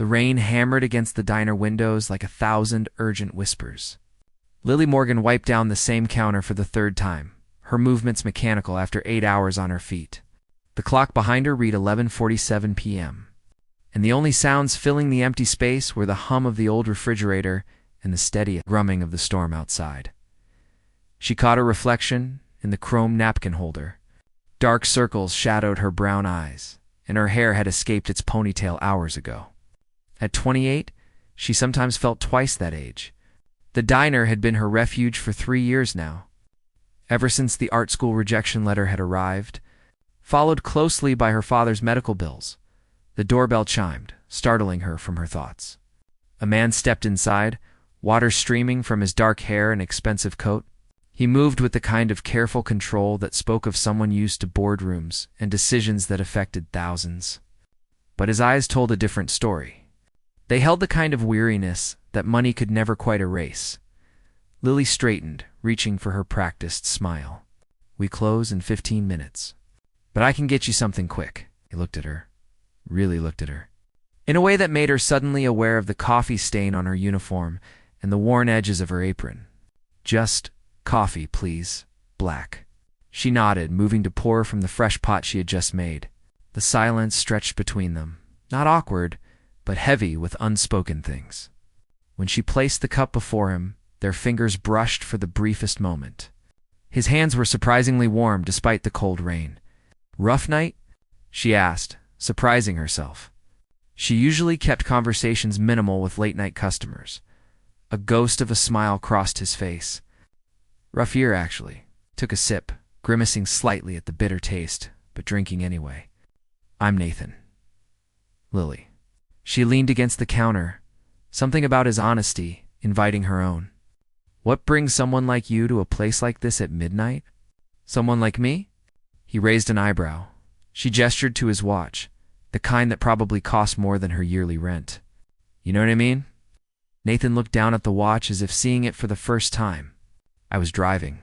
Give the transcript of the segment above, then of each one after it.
The rain hammered against the diner windows like 1,000 urgent whispers. Lily Morgan wiped down the same counter for the third time, her movements mechanical after 8 hours on her feet. The clock behind her read 11:47 p.m., and the only sounds filling the empty space were the hum of the old refrigerator and the steady grumming of the storm outside. She caught her reflection in the chrome napkin holder. Dark circles shadowed her brown eyes, and her hair had escaped its ponytail hours ago. At 28, she sometimes felt twice that age. The diner had been her refuge for 3 years now, ever since the art school rejection letter had arrived, followed closely by her father's medical bills. The doorbell chimed, startling her from her thoughts. A man stepped inside, water streaming from his dark hair and expensive coat. He moved with the kind of careful control that spoke of someone used to boardrooms and decisions that affected thousands. But his eyes told a different story. They held the kind of weariness that money could never quite erase. Lily straightened, reaching for her practiced smile. "We close in 15 minutes. But I can get you something quick." He looked at her, really looked at her, in a way that made her suddenly aware of the coffee stain on her uniform and the worn edges of her apron. "Just coffee, please, black." She nodded, moving to pour from the fresh pot she had just made. The silence stretched between them, not awkward, but heavy with unspoken things. When she placed the cup before him, their fingers brushed for the briefest moment. His hands were surprisingly warm despite the cold rain. "Rough night?" she asked, surprising herself. She usually kept conversations minimal with late-night customers. A ghost of a smile crossed his face. "Rough year, actually." Took a sip, grimacing slightly at the bitter taste, but drinking anyway. "I'm Nathan." "Lily." She leaned against the counter, something about his honesty, inviting her own. "What brings someone like you to a place like this at midnight?" "Someone like me?" He raised an eyebrow. She gestured to his watch, the kind that probably cost more than her yearly rent. "You know what I mean?" Nathan looked down at the watch as if seeing it for the first time. "I was driving.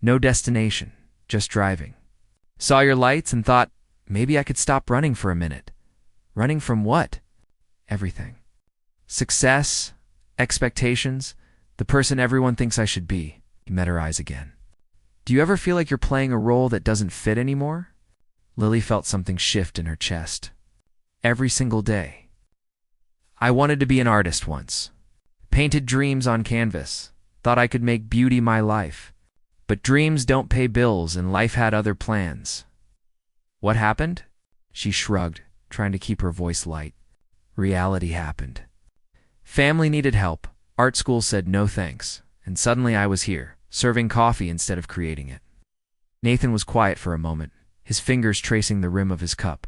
No destination, just driving. Saw your lights and thought, maybe I could stop running for a minute." "Running from what?" "Everything. Success, expectations, the person everyone thinks I should be." He met her eyes again. "Do you ever feel like you're playing a role that doesn't fit anymore?" Lily felt something shift in her chest. "Every single day. I wanted to be an artist once. Painted dreams on canvas. Thought I could make beauty my life. But dreams don't pay bills and life had other plans." "What happened?" She shrugged, trying to keep her voice light. "Reality happened. Family needed help. Art school said no thanks. And suddenly I was here, serving coffee instead of creating it." Nathan was quiet for a moment, his fingers tracing the rim of his cup.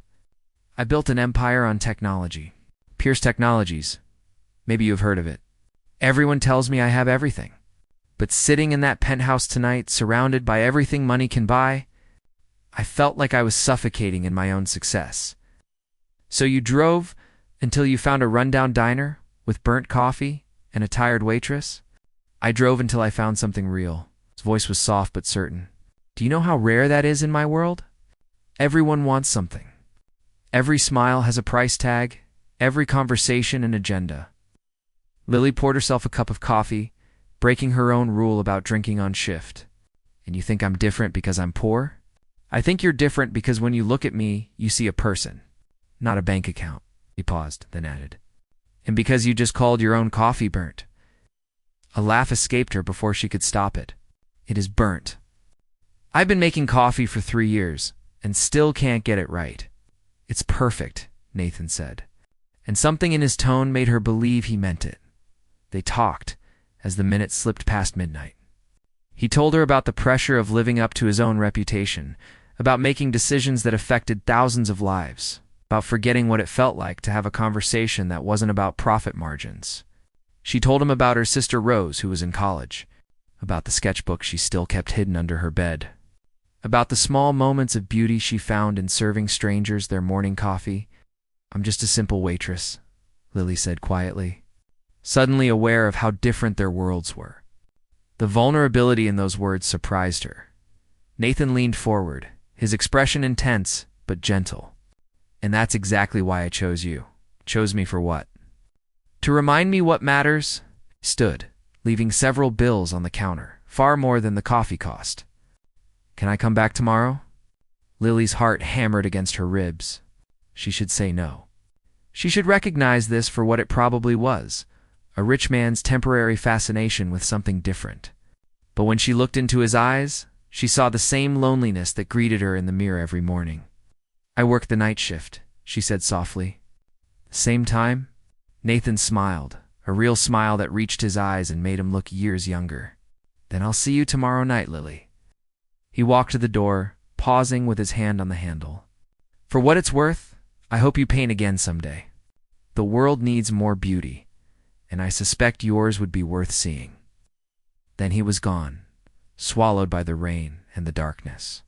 "I built an empire on technology. Pierce Technologies. Maybe you've heard of it. Everyone tells me I have everything. But sitting in that penthouse tonight, surrounded by everything money can buy, I felt like I was suffocating in my own success." "So you drove until you found a rundown diner with burnt coffee and a tired waitress?" "I drove until I found something real." His voice was soft but certain. "Do you know how rare that is in my world? Everyone wants something. Every smile has a price tag, every conversation an agenda." Lily poured herself a cup of coffee, breaking her own rule about drinking on shift. "And you think I'm different because I'm poor?" "I think you're different because when you look at me, you see a person, not a bank account." He paused, then added, "And because you just called your own coffee burnt." A laugh escaped her before she could stop it. "It is burnt. I've been making coffee for 3 years and still can't get it right." "It's perfect," Nathan said, and something in his tone made her believe he meant it. They talked as the minutes slipped past midnight. He told her about the pressure of living up to his own reputation, about making decisions that affected thousands of lives, about forgetting what it felt like to have a conversation that wasn't about profit margins. She told him about her sister Rose, who was in college, about the sketchbook she still kept hidden under her bed, about the small moments of beauty she found in serving strangers their morning coffee. "I'm just a simple waitress," Lily said quietly, suddenly aware of how different their worlds were. The vulnerability in those words surprised her. Nathan leaned forward, his expression intense but gentle. "And that's exactly why I chose you." "Chose me for what?" To remind me what matters, stood, leaving several bills on the counter, far more than the coffee cost. Can I come back tomorrow? Lily's heart hammered against her ribs. She should say no. She should recognize this for what it probably was, a rich man's temporary fascination with something different. But when she looked into his eyes, she saw the same loneliness that greeted her in the mirror every morning. I work the night shift, she said softly. Same time? Nathan smiled, a real smile that reached his eyes and made him look years younger. Then I'll see you tomorrow night, Lily. He walked to the door, pausing with his hand on the handle. For what it's worth, I hope you paint again someday. The world needs more beauty, and I suspect yours would be worth seeing. Then he was gone, swallowed by the rain and the darkness.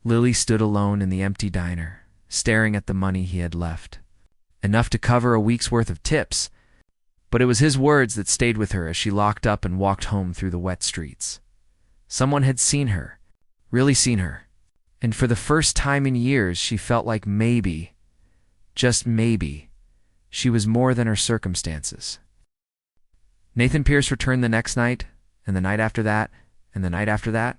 Lily stood alone in the empty diner, staring at the money he had left. Enough to cover a week's worth of tips, but it was his words that stayed with her as she locked up and walked home through the wet streets. Someone had seen her, really seen her, and for the first time in years she felt like maybe, just maybe, she was more than her circumstances. Nathan Pierce returned the next night, and the night after that, and the night after that.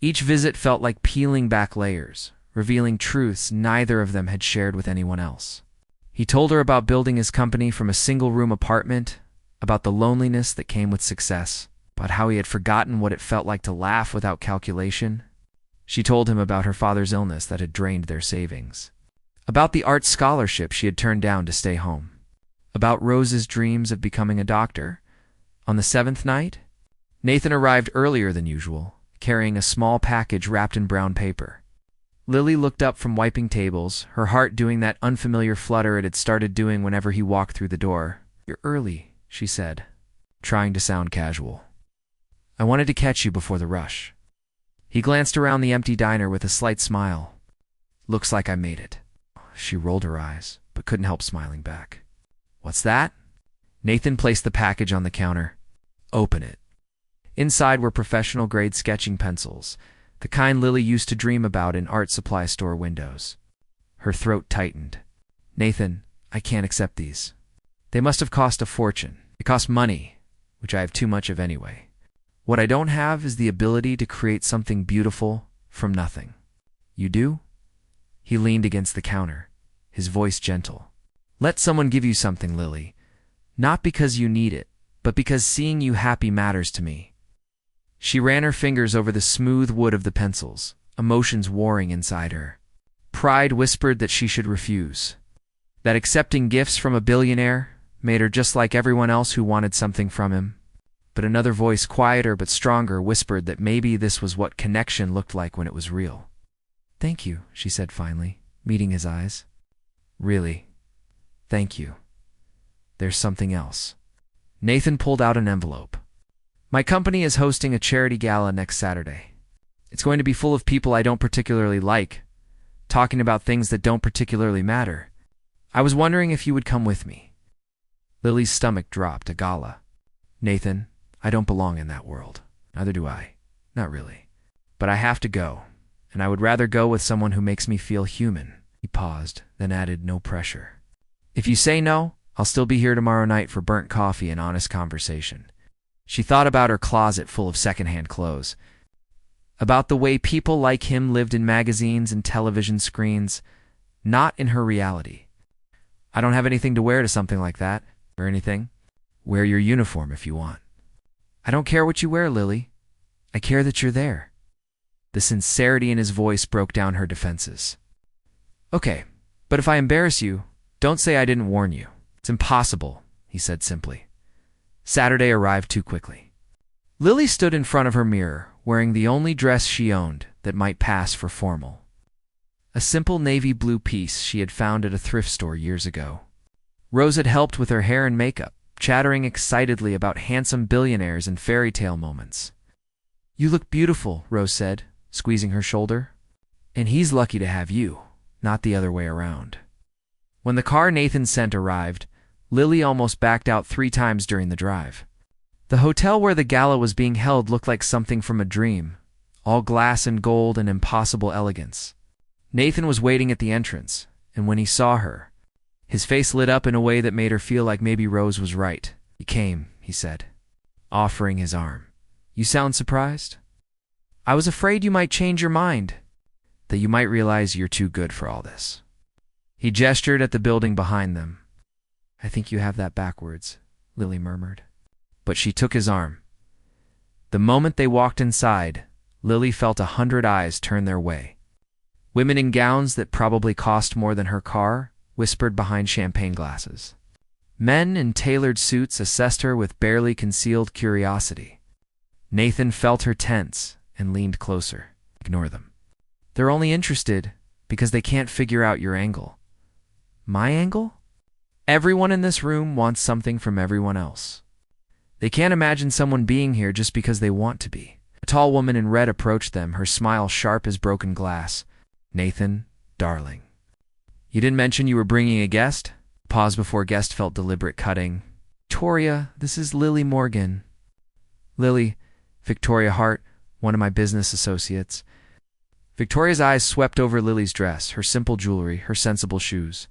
Each visit felt like peeling back layers, revealing truths neither of them had shared with anyone else. He told her about building his company from a single-room apartment, about the loneliness that came with success, about how he had forgotten what it felt like to laugh without calculation. She told him about her father's illness that had drained their savings, about the art scholarship she had turned down to stay home, about Rose's dreams of becoming a doctor. On the seventh night, Nathan arrived earlier than usual, carrying a small package wrapped in brown paper. Lily looked up from wiping tables, her heart doing that unfamiliar flutter it had started doing whenever he walked through the door. "You're early," she said, trying to sound casual. "I wanted to catch you before the rush." He glanced around the empty diner with a slight smile. "Looks like I made it." She rolled her eyes, but couldn't help smiling back. "What's that?" Nathan placed the package on the counter. "Open it." Inside were professional-grade sketching pencils, the kind Lily used to dream about in art supply store windows. Her throat tightened. "Nathan, I can't accept these. They must have cost a fortune. They cost money, which I have too much of anyway. What I don't have is the ability to create something beautiful from nothing. You do?" He leaned against the counter, his voice gentle. "Let someone give you something, Lily. Not because you need it, but because seeing you happy matters to me." She ran her fingers over the smooth wood of the pencils, emotions warring inside her. Pride whispered that she should refuse, that accepting gifts from a billionaire made her just like everyone else who wanted something from him. But another voice, quieter but stronger, whispered that maybe this was what connection looked like when it was real. "Thank you," she said finally, meeting his eyes. "Really, thank you. There's something else." Nathan pulled out an envelope. "My company is hosting a charity gala next Saturday. It's going to be full of people I don't particularly like, talking about things that don't particularly matter. I was wondering if you would come with me." Lily's stomach dropped. A gala. "Nathan, I don't belong in that world. Neither do I. Not really. But I have to go, and I would rather go with someone who makes me feel human." He paused, then added, "No pressure. If you say no, I'll still be here tomorrow night for burnt coffee and honest conversation." She thought about her closet full of secondhand clothes, about the way people like him lived in magazines and television screens, not in her reality. "I don't have anything to wear to something like that, or anything. Wear your uniform if you want." "I don't care what you wear, Lily. I care that you're there." The sincerity in his voice broke down her defenses. "Okay, but if I embarrass you, don't say I didn't warn you." "It's impossible," he said simply. Saturday arrived too quickly. Lily stood in front of her mirror, wearing the only dress she owned that might pass for formal. A simple navy blue piece she had found at a thrift store years ago. Rose had helped with her hair and makeup, chattering excitedly about handsome billionaires and fairy tale moments. "You look beautiful," Rose said, squeezing her shoulder. "And he's lucky to have you, not the other way around." When the car Nathan sent arrived, Lily almost backed out 3 times during the drive. The hotel where the gala was being held looked like something from a dream, all glass and gold and impossible elegance. Nathan was waiting at the entrance, and when he saw her, His face lit up in a way that made her feel like maybe Rose was right. "He came," he said, offering his arm. "You sound surprised?" "I was afraid you might change your mind, that you might realize you're too good for all this." He gestured at the building behind them. "I think you have that backwards," Lily murmured. But she took his arm. The moment they walked inside, Lily felt 100 eyes turn their way. Women in gowns that probably cost more than her car whispered behind champagne glasses. Men in tailored suits assessed her with barely concealed curiosity. Nathan felt her tense and leaned closer. "Ignore them. They're only interested because they can't figure out your angle." "My angle?" "Everyone in this room wants something from everyone else. They can't imagine someone being here just because they want to be." A tall woman in red approached them, her smile sharp as broken glass. "Nathan, darling. You didn't mention you were bringing a guest?" Pause before guest felt deliberate cutting. "Victoria, this is Lily Morgan." "Lily, Victoria Hart, one of my business associates." Victoria's eyes swept over Lily's dress, her simple jewelry, her sensible shoes.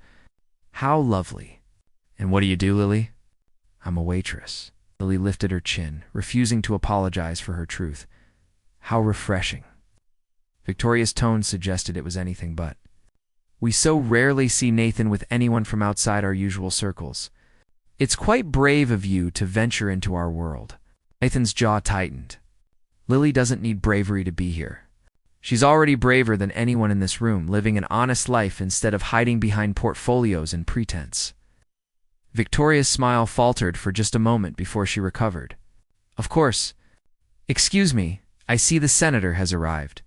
"How lovely. And what do you do, Lily?" "I'm a waitress." Lily lifted her chin, refusing to apologize for her truth. "How refreshing." Victoria's tone suggested it was anything but. "We so rarely see Nathan with anyone from outside our usual circles. It's quite brave of you to venture into our world." Nathan's jaw tightened. "Lily doesn't need bravery to be here. She's already braver than anyone in this room, living an honest life instead of hiding behind portfolios and pretense." Victoria's smile faltered for just a moment before she recovered. "Of course. Excuse me, I see the senator has arrived."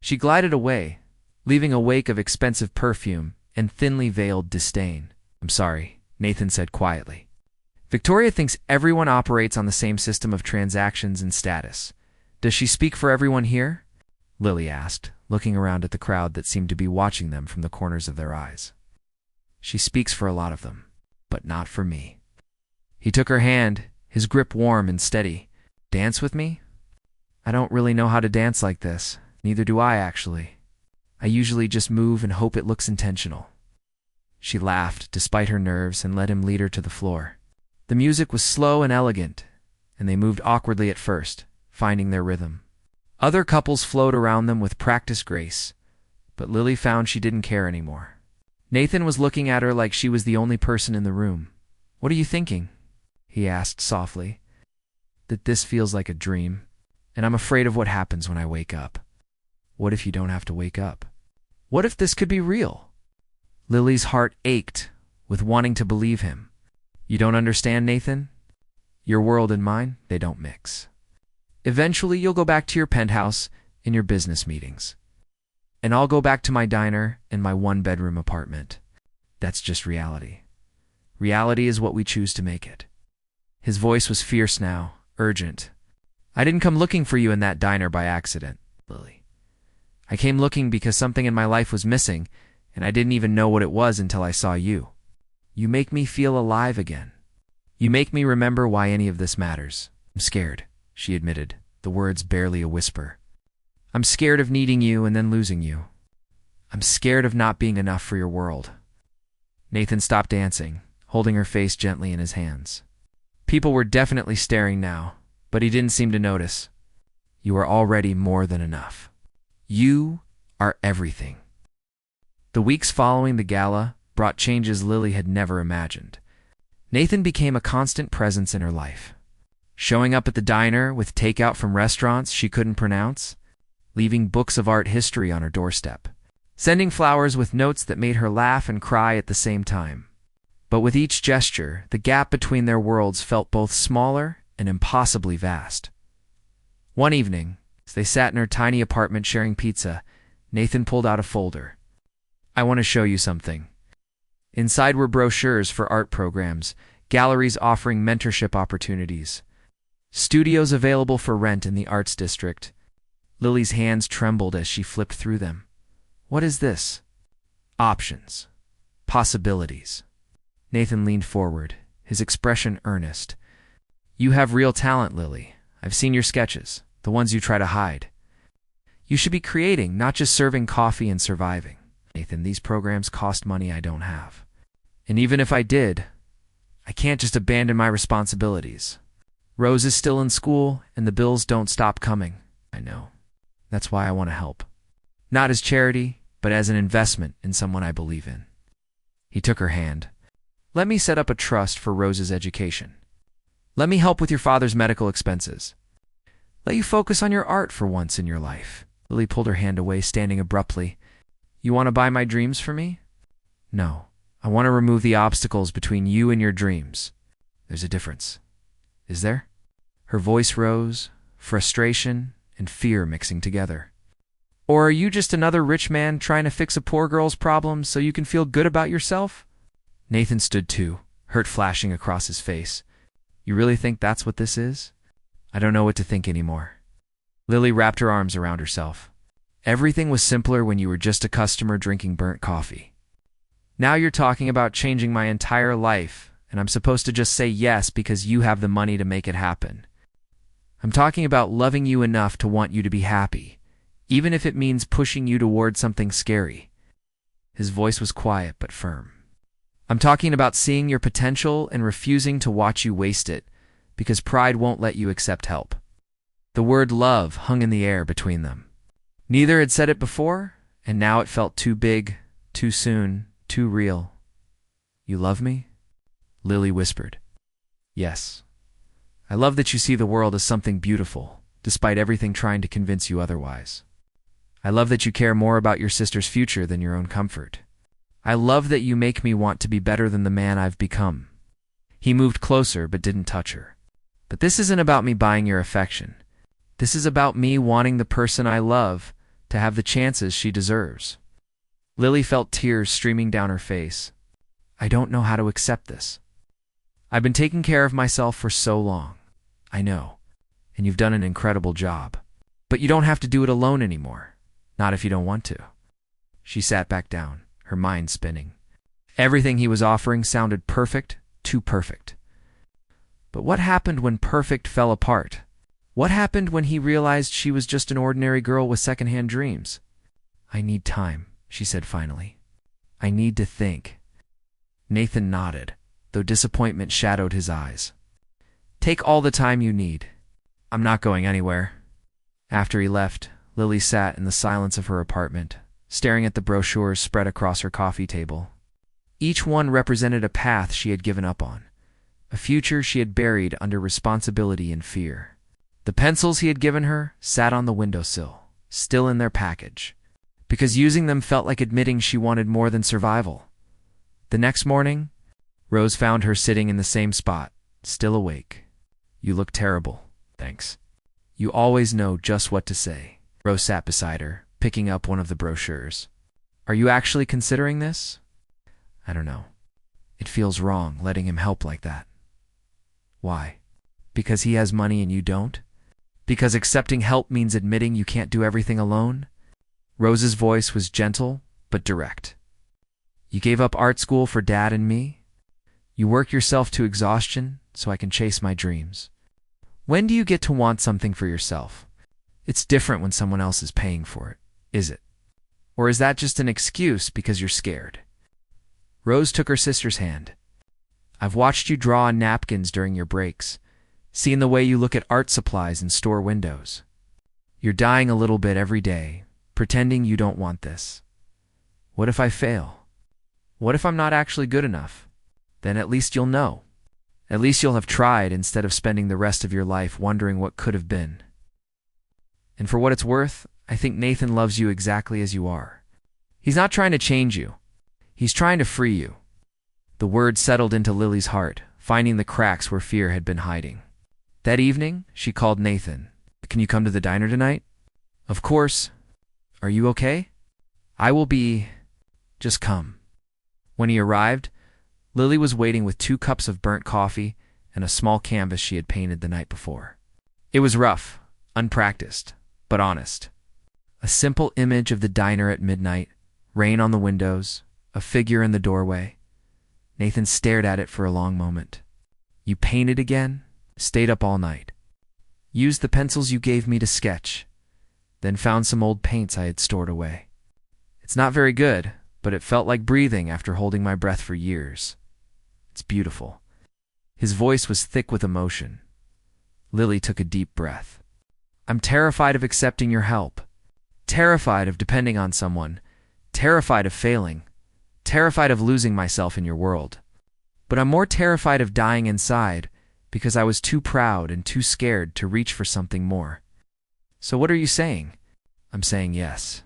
She glided away, leaving a wake of expensive perfume and thinly veiled disdain. "I'm sorry," Nathan said quietly. "Victoria thinks everyone operates on the same system of transactions and status. Does she speak for everyone here?" Lily asked, looking around at the crowd that seemed to be watching them from the corners of their eyes. "She speaks for a lot of them, but not for me." He took her hand, his grip warm and steady. "Dance with me?" "I don't really know how to dance like this. Neither do I, actually. I usually just move and hope it looks intentional." She laughed, despite her nerves, and let him lead her to the floor. The music was slow and elegant, and they moved awkwardly at first, finding their rhythm. Other couples flowed around them with practiced grace, but Lily found she didn't care anymore. Nathan was looking at her like she was the only person in the room. "What are you thinking?" he asked softly. "That this feels like a dream, and I'm afraid of what happens when I wake up." "What if you don't have to wake up? What if this could be real?" Lily's heart ached with wanting to believe him. "You don't understand, Nathan? Your world and mine, they don't mix. Eventually, you'll go back to your penthouse and your business meetings. And I'll go back to my diner and my one-bedroom apartment. That's just reality. Reality is what we choose to make it." His voice was fierce now, urgent. "I didn't come looking for you in that diner by accident, Lily. I came looking because something in my life was missing, and I didn't even know what it was until I saw you. You make me feel alive again. You make me remember why any of this matters." "I'm scared," she admitted, the words barely a whisper. "I'm scared of needing you and then losing you. I'm scared of not being enough for your world." Nathan stopped dancing, holding her face gently in his hands. People were definitely staring now, but he didn't seem to notice. "You are already more than enough. You are everything." The weeks following the gala brought changes Lily had never imagined. Nathan became a constant presence in her life. Showing up at the diner with takeout from restaurants she couldn't pronounce, leaving books of art history on her doorstep, sending flowers with notes that made her laugh and cry at the same time. But with each gesture, the gap between their worlds felt both smaller and impossibly vast. One evening, as they sat in her tiny apartment sharing pizza, Nathan pulled out a folder. "I want to show you something." Inside were brochures for art programs, galleries offering mentorship opportunities, studios available for rent in the arts district. Lily's hands trembled as she flipped through them. "What is this?" "Options. Possibilities." Nathan leaned forward, his expression earnest. "You have real talent, Lily. I've seen your sketches, the ones you try to hide. You should be creating, not just serving coffee and surviving. Nathan, these programs cost money I don't have. And even if I did, I can't just abandon my responsibilities. Rose is still in school, and the bills don't stop coming. I know. That's why I want to help. Not as charity, but as an investment in someone I believe in. He took her hand. Let me set up a trust for Rose's education. Let me help with your father's medical expenses. Let you focus on your art for once in your life. Lily pulled her hand away, standing abruptly. You want to buy my dreams for me? No. I want to remove the obstacles between you and your dreams. There's a difference. Is there? Her voice rose, frustration and fear mixing together. Or are you just another rich man trying to fix a poor girl's problems so you can feel good about yourself? Nathan stood too, hurt flashing across his face. You really think that's what this is? I don't know what to think anymore. Lily wrapped her arms around herself. Everything was simpler when you were just a customer drinking burnt coffee. Now you're talking about changing my entire life, and I'm supposed to just say yes because you have the money to make it happen. I'm talking about loving you enough to want you to be happy, even if it means pushing you toward something scary. His voice was quiet but firm. I'm talking about seeing your potential and refusing to watch you waste it, because pride won't let you accept help. The word love hung in the air between them. Neither had said it before, and now it felt too big, too soon, too real. You love me? Lily whispered. Yes. I love that you see the world as something beautiful, despite everything trying to convince you otherwise. I love that you care more about your sister's future than your own comfort. I love that you make me want to be better than the man I've become. He moved closer but didn't touch her. But this isn't about me buying your affection. This is about me wanting the person I love to have the chances she deserves. Lily felt tears streaming down her face. I don't know how to accept this. I've been taking care of myself for so long. I know. And you've done an incredible job. But you don't have to do it alone anymore. Not if you don't want to. She sat back down, her mind spinning. Everything he was offering sounded perfect, too perfect. But what happened when perfect fell apart? What happened when he realized she was just an ordinary girl with secondhand dreams? I need time, she said finally. I need to think. Nathan nodded, though disappointment shadowed his eyes. Take all the time you need. I'm not going anywhere. After he left, Lily sat in the silence of her apartment, staring at the brochures spread across her coffee table. Each one represented a path she had given up on, a future she had buried under responsibility and fear. The pencils he had given her sat on the windowsill, still in their package, because using them felt like admitting she wanted more than survival. The next morning, Rose found her sitting in the same spot, still awake. You look terrible, thanks. You always know just what to say. Rose sat beside her, picking up one of the brochures. Are you actually considering this? I don't know. It feels wrong letting him help like that. Why? Because he has money and you don't? Because accepting help means admitting you can't do everything alone? Rose's voice was gentle, but direct. You gave up art school for Dad and me? You work yourself to exhaustion so I can chase my dreams. When do you get to want something for yourself? It's different when someone else is paying for it, is it? Or is that just an excuse because you're scared? Rose took her sister's hand. I've watched you draw on napkins during your breaks, seen the way you look at art supplies in store windows. You're dying a little bit every day, pretending you don't want this. What if I fail? What if I'm not actually good enough? Then at least you'll know. At least you'll have tried instead of spending the rest of your life wondering what could have been. And for what it's worth, I think Nathan loves you exactly as you are. He's not trying to change you. He's trying to free you. The word settled into Lily's heart, finding the cracks where fear had been hiding. That evening, she called Nathan. Can you come to the diner tonight? Of course. Are you okay? I will be. Just come. When he arrived, Lily was waiting with 2 cups of burnt coffee and a small canvas she had painted the night before. It was rough, unpracticed, but honest. A simple image of the diner at midnight, rain on the windows, a figure in the doorway. Nathan stared at it for a long moment. You painted again? Stayed up all night. Used the pencils you gave me to sketch, then found some old paints I had stored away. It's not very good, but it felt like breathing after holding my breath for years. It's beautiful. His voice was thick with emotion. Lily took a deep breath. I'm terrified of accepting your help. Terrified of depending on someone. Terrified of failing. Terrified of losing myself in your world. But I'm more terrified of dying inside because I was too proud and too scared to reach for something more. So what are you saying? I'm saying yes.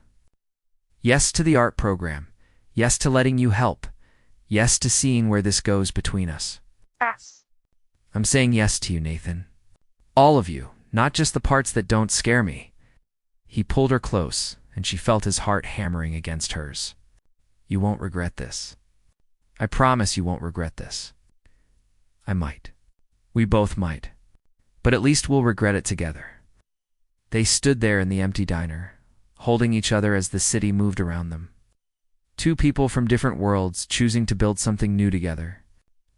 Yes to the art program. Yes to letting you help. Yes to seeing where this goes between us. Yes. I'm saying yes to you, Nathan. All of you, not just the parts that don't scare me. He pulled her close, and she felt his heart hammering against hers. You won't regret this. I promise you won't regret this. I might. We both might. But at least we'll regret it together. They stood there in the empty diner, holding each other as the city moved around them. Two people from different worlds choosing to build something new together.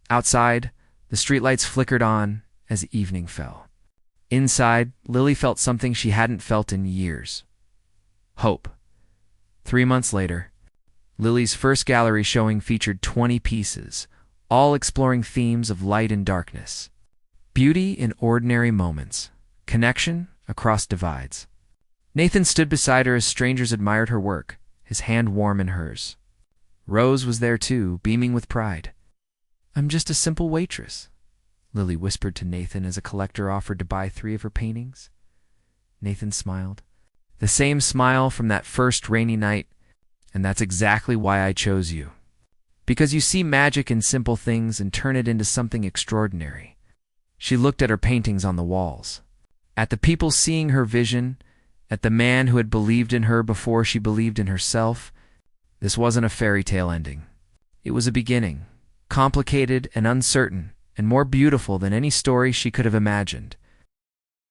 Outside, the streetlights flickered on as evening fell. Inside, Lily felt something she hadn't felt in years. Hope. 3 months later, Lily's first gallery showing featured 20 pieces, all exploring themes of light and darkness. Beauty in ordinary moments. Connection across divides. Nathan stood beside her as strangers admired her work, his hand warm in hers. Rose was there too, beaming with pride. I'm just a simple waitress, Lily whispered to Nathan as a collector offered to buy 3 of her paintings. Nathan smiled. The same smile from that first rainy night, and that's exactly why I chose you. Because you see magic in simple things and turn it into something extraordinary. She looked at her paintings on the walls, at the people seeing her vision, at the man who had believed in her before she believed in herself. This wasn't a fairy tale ending. It was a beginning, complicated and uncertain, and more beautiful than any story she could have imagined.